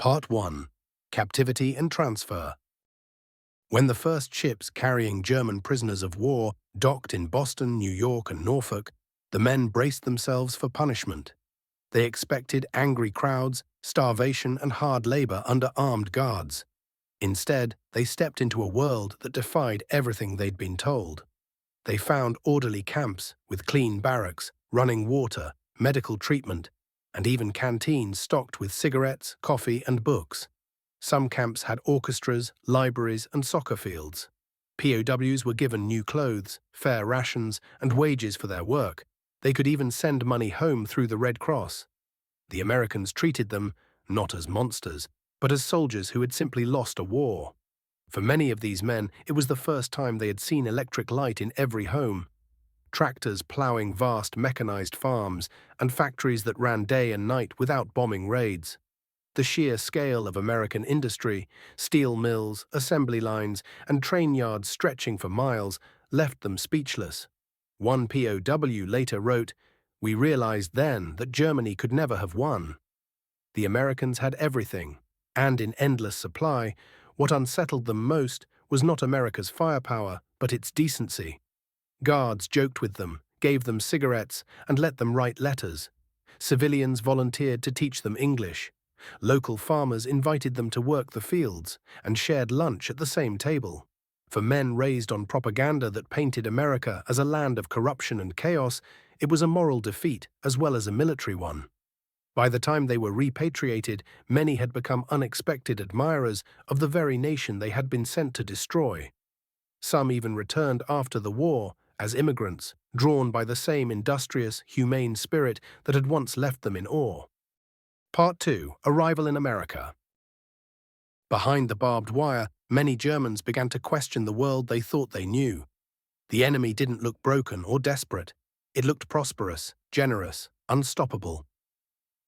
Part 1. Captivity and Transfer. When the first ships carrying German prisoners of war docked in Boston, New York, and Norfolk, the men braced themselves for punishment. They expected angry crowds, starvation, and hard labor under armed guards. Instead, they stepped into a world that defied everything they'd been told. They found orderly camps with clean barracks, running water, medical treatment, and even canteens stocked with cigarettes, coffee, and books. Some camps had orchestras, libraries, and soccer fields. POWs were given new clothes, fair rations, and wages for their work. They could even send money home through the Red Cross. The Americans treated them not as monsters, but as soldiers who had simply lost a war. For many of these men, it was the first time they had seen electric light in every home. Tractors ploughing vast mechanized farms and factories that ran day and night without bombing raids. The sheer scale of American industry, steel mills, assembly lines, and train yards stretching for miles, left them speechless. One POW later wrote, "We realized then that Germany could never have won." The Americans had everything, and in endless supply. What unsettled them most was not America's firepower, but its decency. Guards joked with them, gave them cigarettes, and let them write letters. Civilians volunteered to teach them English. Local farmers invited them to work the fields and shared lunch at the same table. For men raised on propaganda that painted America as a land of corruption and chaos, it was a moral defeat as well as a military one. By the time they were repatriated, many had become unexpected admirers of the very nation they had been sent to destroy. Some even returned after the war as immigrants, drawn by the same industrious, humane spirit that had once left them in awe. Part 2. Arrival in America. Behind the barbed wire, many Germans began to question the world they thought they knew. The enemy didn't look broken or desperate. It looked prosperous, generous, unstoppable.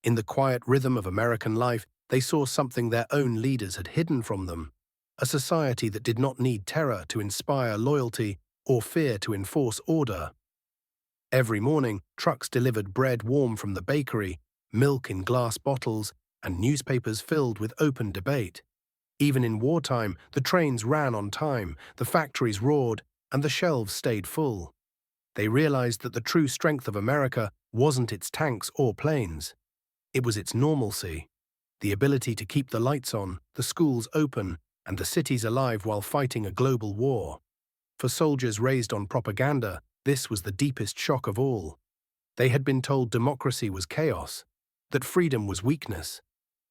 In the quiet rhythm of American life, they saw something their own leaders had hidden from them, a society that did not need terror to inspire loyalty or fear to enforce order. Every morning, trucks delivered bread warm from the bakery, milk in glass bottles, and newspapers filled with open debate. Even in wartime, the trains ran on time, the factories roared, and the shelves stayed full. They realized that the true strength of America wasn't its tanks or planes. It was its normalcy, the ability to keep the lights on, the schools open, and the cities alive while fighting a global war. For soldiers raised on propaganda, this was the deepest shock of all. They had been told democracy was chaos, that freedom was weakness.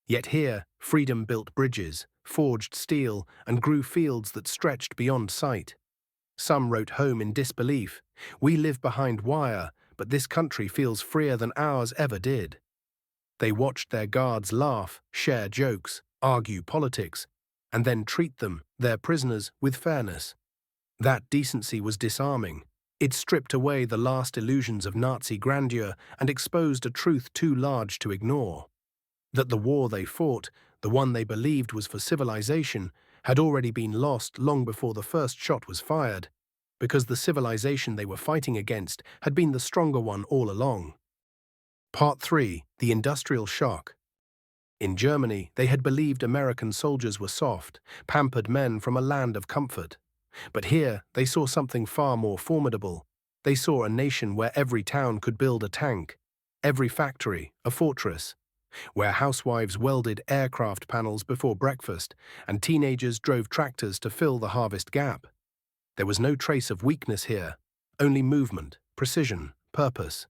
Yet here, freedom built bridges, forged steel, and grew fields that stretched beyond sight. Some wrote home in disbelief, "We live behind wire, but this country feels freer than ours ever did." They watched their guards laugh, share jokes, argue politics, and then treat them, their prisoners, with fairness. That decency was disarming. It stripped away the last illusions of Nazi grandeur and exposed a truth too large to ignore. That the war they fought, the one they believed was for civilization, had already been lost long before the first shot was fired, because the civilization they were fighting against had been the stronger one all along. Part 3. The Industrial Shock. In Germany, they had believed American soldiers were soft, pampered men from a land of comfort. But here, they saw something far more formidable. They saw a nation where every town could build a tank, every factory a fortress, where housewives welded aircraft panels before breakfast and teenagers drove tractors to fill the harvest gap. There was no trace of weakness here, only movement, precision, purpose.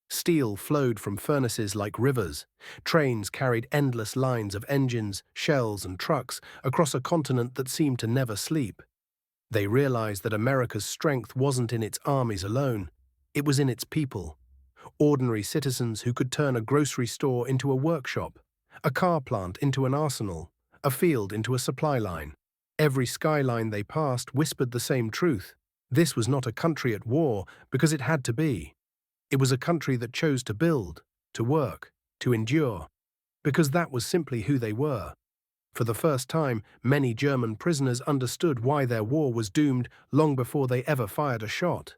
Steel flowed from furnaces like rivers. Trains carried endless lines of engines, shells, and trucks across a continent that seemed to never sleep. They realized that America's strength wasn't in its armies alone. It was in its people. Ordinary citizens who could turn a grocery store into a workshop, a car plant into an arsenal, a field into a supply line. Every skyline they passed whispered the same truth. This was not a country at war because it had to be. It was a country that chose to build, to work, to endure, because that was simply who they were. For the first time, many German prisoners understood why their war was doomed long before they ever fired a shot.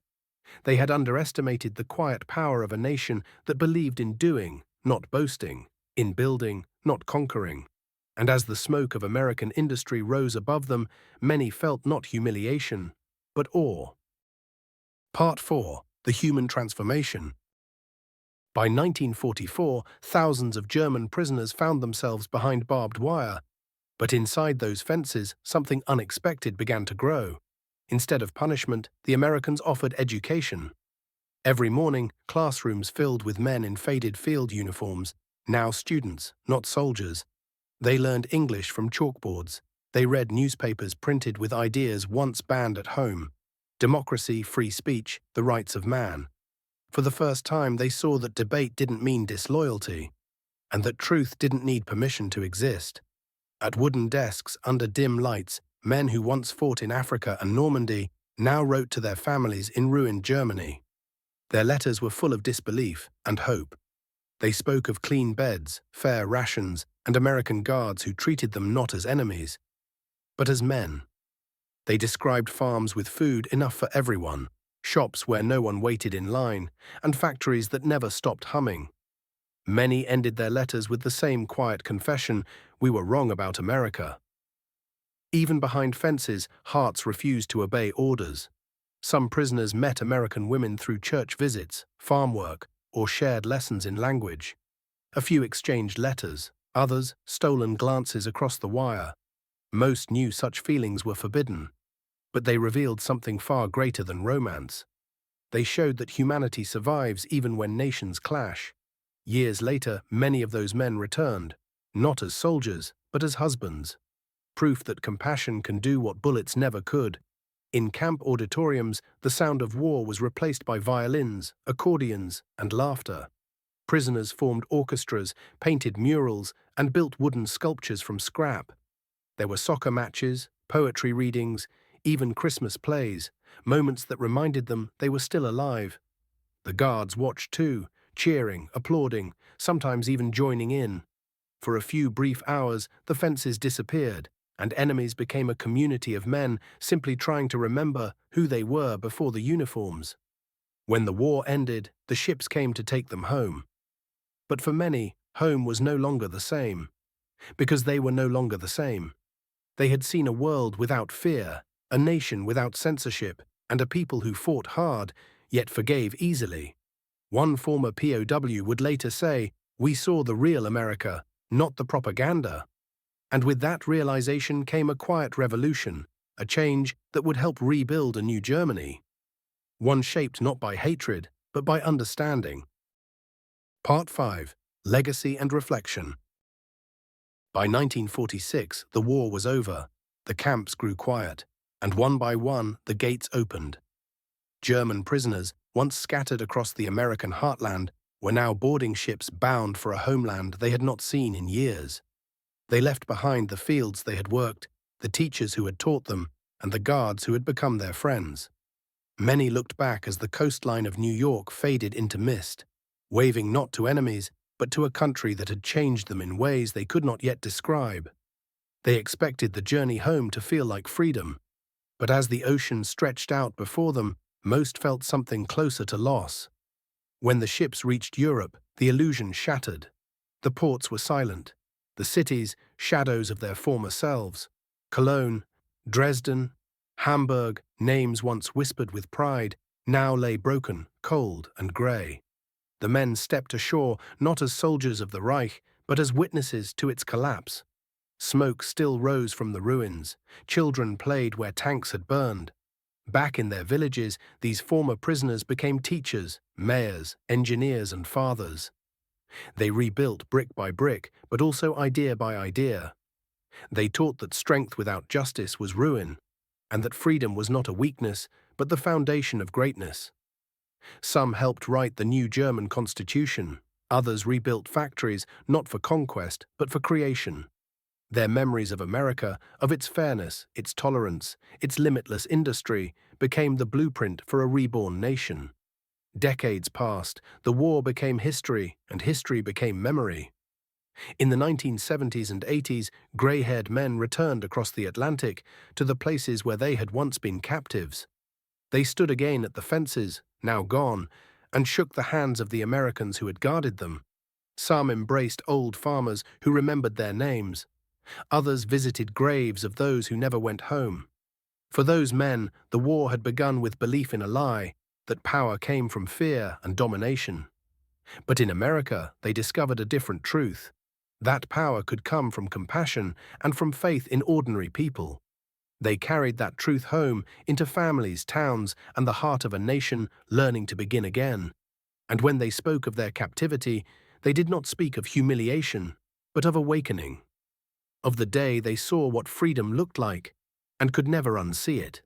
They had underestimated the quiet power of a nation that believed in doing, not boasting, in building, not conquering. And as the smoke of American industry rose above them, many felt not humiliation, but awe. Part 4. The Human Transformation. By 1944, thousands of German prisoners found themselves behind barbed wire. But inside those fences, something unexpected began to grow. Instead of punishment, the Americans offered education. Every morning, classrooms filled with men in faded field uniforms, now students, not soldiers. They learned English from chalkboards. They read newspapers printed with ideas once banned at home: democracy, free speech, the rights of man. For the first time, they saw that debate didn't mean disloyalty, and that truth didn't need permission to exist. At wooden desks, under dim lights, men who once fought in Africa and Normandy now wrote to their families in ruined Germany. Their letters were full of disbelief and hope. They spoke of clean beds, fair rations, and American guards who treated them not as enemies, but as men. They described farms with food enough for everyone, shops where no one waited in line, and factories that never stopped humming. Many ended their letters with the same quiet confession: we were wrong about America. Even behind fences, hearts refused to obey orders. Some prisoners met American women through church visits, farm work, or shared lessons in language. A few exchanged letters, others stolen glances across the wire. Most knew such feelings were forbidden, but they revealed something far greater than romance. They showed that humanity survives even when nations clash. Years later, many of those men returned, not as soldiers, but as husbands. Proof that compassion can do what bullets never could. In camp auditoriums, the sound of war was replaced by violins, accordions, and laughter. Prisoners formed orchestras, painted murals, and built wooden sculptures from scrap. There were soccer matches, poetry readings, even Christmas plays, moments that reminded them they were still alive. The guards watched too, cheering, applauding, sometimes even joining in. For a few brief hours, the fences disappeared, and enemies became a community of men simply trying to remember who they were before the uniforms. When the war ended, the ships came to take them home. But for many, home was no longer the same, because they were no longer the same. They had seen a world without fear, a nation without censorship, and a people who fought hard, yet forgave easily. One former POW would later say, "We saw the real America, not the propaganda." And with that realization came a quiet revolution, a change that would help rebuild a new Germany. One shaped not by hatred, but by understanding. Part 5. Legacy and Reflection. By 1946, the war was over, the camps grew quiet, and one by one, the gates opened. German prisoners, once scattered across the American heartland, were now boarding ships bound for a homeland they had not seen in years. They left behind the fields they had worked, the teachers who had taught them, and the guards who had become their friends. Many looked back as the coastline of New York faded into mist, waving not to enemies, but to a country that had changed them in ways they could not yet describe. They expected the journey home to feel like freedom, but as the ocean stretched out before them, most felt something closer to loss. When the ships reached Europe, the illusion shattered. The ports were silent. The cities, shadows of their former selves. Cologne, Dresden, Hamburg, names once whispered with pride, now lay broken, cold, and grey. The men stepped ashore not as soldiers of the Reich, but as witnesses to its collapse. Smoke still rose from the ruins. Children played where tanks had burned. Back in their villages, these former prisoners became teachers, mayors, engineers, and fathers. They rebuilt brick by brick, but also idea by idea. They taught that strength without justice was ruin, and that freedom was not a weakness, but the foundation of greatness. Some helped write the new German constitution. Others rebuilt factories, not for conquest, but for creation. Their memories of America, of its fairness, its tolerance, its limitless industry, became the blueprint for a reborn nation. Decades passed, the war became history, and history became memory. In the 1970s and 80s, grey-haired men returned across the Atlantic to the places where they had once been captives. They stood again at the fences, now gone, and shook the hands of the Americans who had guarded them. Some embraced old farmers who remembered their names. Others visited graves of those who never went home. For those men, the war had begun with belief in a lie, that power came from fear and domination. But in America, they discovered a different truth. That power could come from compassion and from faith in ordinary people. They carried that truth home into families, towns, and the heart of a nation learning to begin again. And when they spoke of their captivity, they did not speak of humiliation, but of awakening, of the day they saw what freedom looked like and could never unsee it.